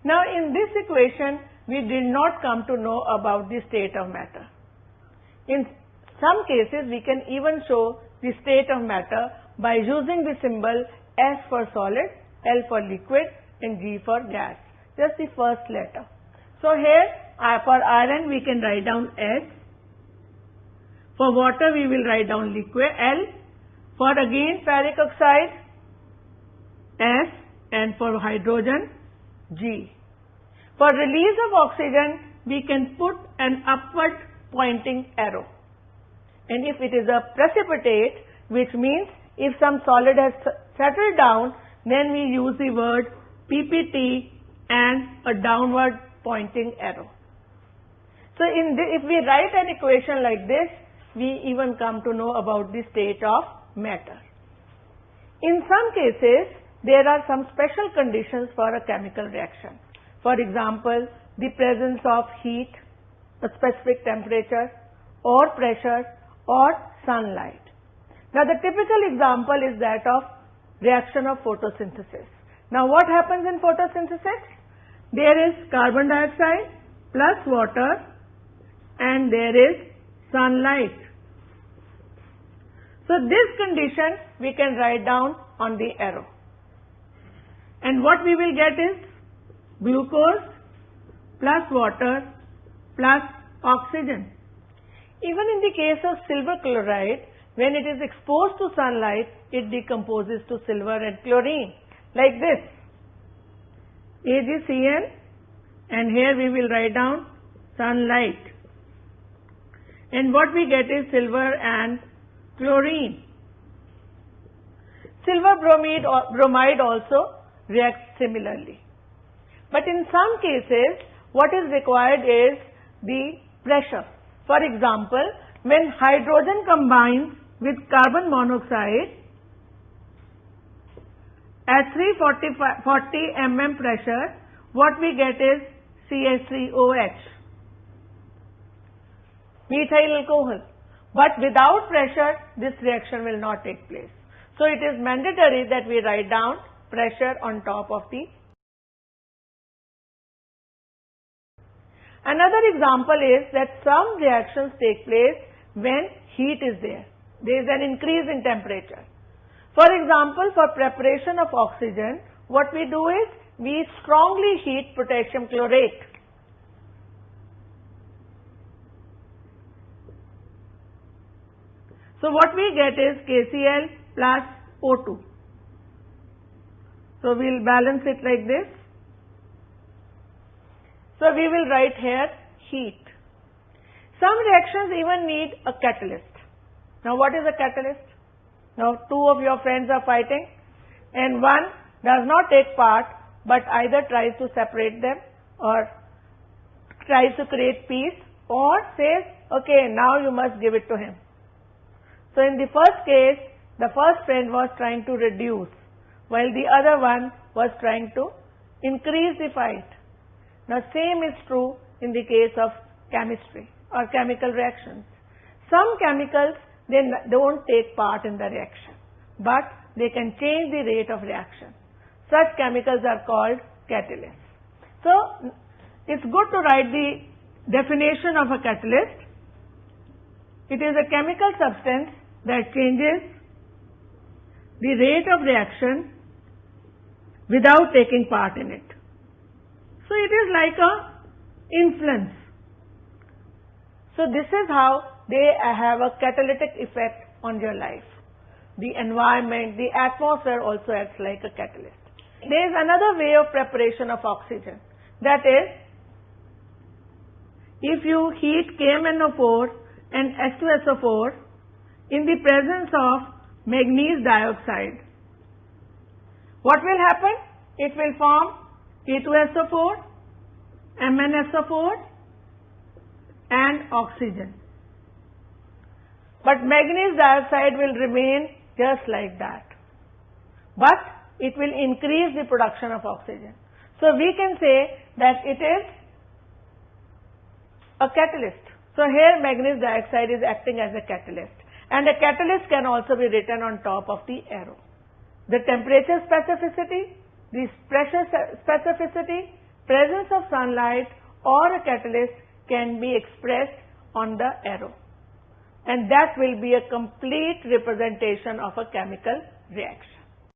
Now in this equation, we did not come to know about the state of matter. In some cases, we can even show the state of matter by using the symbol S for solid, L for liquid, and G for gas, just the first letter. So here for iron we can write down S, for water we will write down liquid L, for again ferric oxide S, and for hydrogen G. For release of oxygen we can put an upward pointing arrow, and if it is a precipitate, which means if some solid has settled down, then we use the word PPT and a downward pointing arrow. So if we write an equation like this, we even come to know about the state of matter. In some cases, there are some special conditions for a chemical reaction. For example, the presence of heat, a specific temperature, or pressure, or sunlight. Now the typical example is that of reaction of photosynthesis. Now what happens in photosynthesis? There is carbon dioxide plus water and there is sunlight. So this condition we can write down on the arrow. And what we will get is glucose plus water plus oxygen. Even in the case of silver chloride, when it is exposed to sunlight, it decomposes to silver and chlorine, like this. AgCl, and here we will write down sunlight. And what we get is silver and chlorine. Silver bromide also reacts similarly. But in some cases, what is required is the pressure. For example, when hydrogen combines with carbon monoxide at 340 mm pressure, what we get is CH3OH, methyl alcohol. But without pressure, this reaction will not take place. So it is mandatory that we write down pressure on top of the. Another example is that some reactions take place when heat is there. There is an increase in temperature. For example, for preparation of oxygen, what we do is we strongly heat potassium chlorate. So what we get is KCl plus O2. So we will balance it like this. So we will write here heat. Some reactions even need a catalyst. Now what is a catalyst? Now two of your friends are fighting and one does not take part but either tries to separate them or tries to create peace or says, okay, now you must give it to him. So in the first case, the first friend was trying to reduce while the other one was trying to increase the fight. Now same is true in the case of chemistry or chemical reactions. Some chemicals, they don't take part in the reaction, but they can change the rate of reaction. Such chemicals are called catalysts. So it's good to write the definition of a catalyst. It is a chemical substance that changes the rate of reaction without taking part in it. So it is like a influence. So this is how they have a catalytic effect on your life. The environment, the atmosphere also acts like a catalyst. There is another way of preparation of oxygen. That is, if you heat KMnO4 and H2SO4 in the presence of manganese dioxide, what will happen? It will form K2SO4, MnSO4 and oxygen. But manganese dioxide will remain just like that. But it will increase the production of oxygen. So we can say that it is a catalyst. So here manganese dioxide is acting as a catalyst. And a catalyst can also be written on top of the arrow. The temperature specificity, the pressure specificity, presence of sunlight or a catalyst can be expressed on the arrow, and that will be a complete representation of a chemical reaction.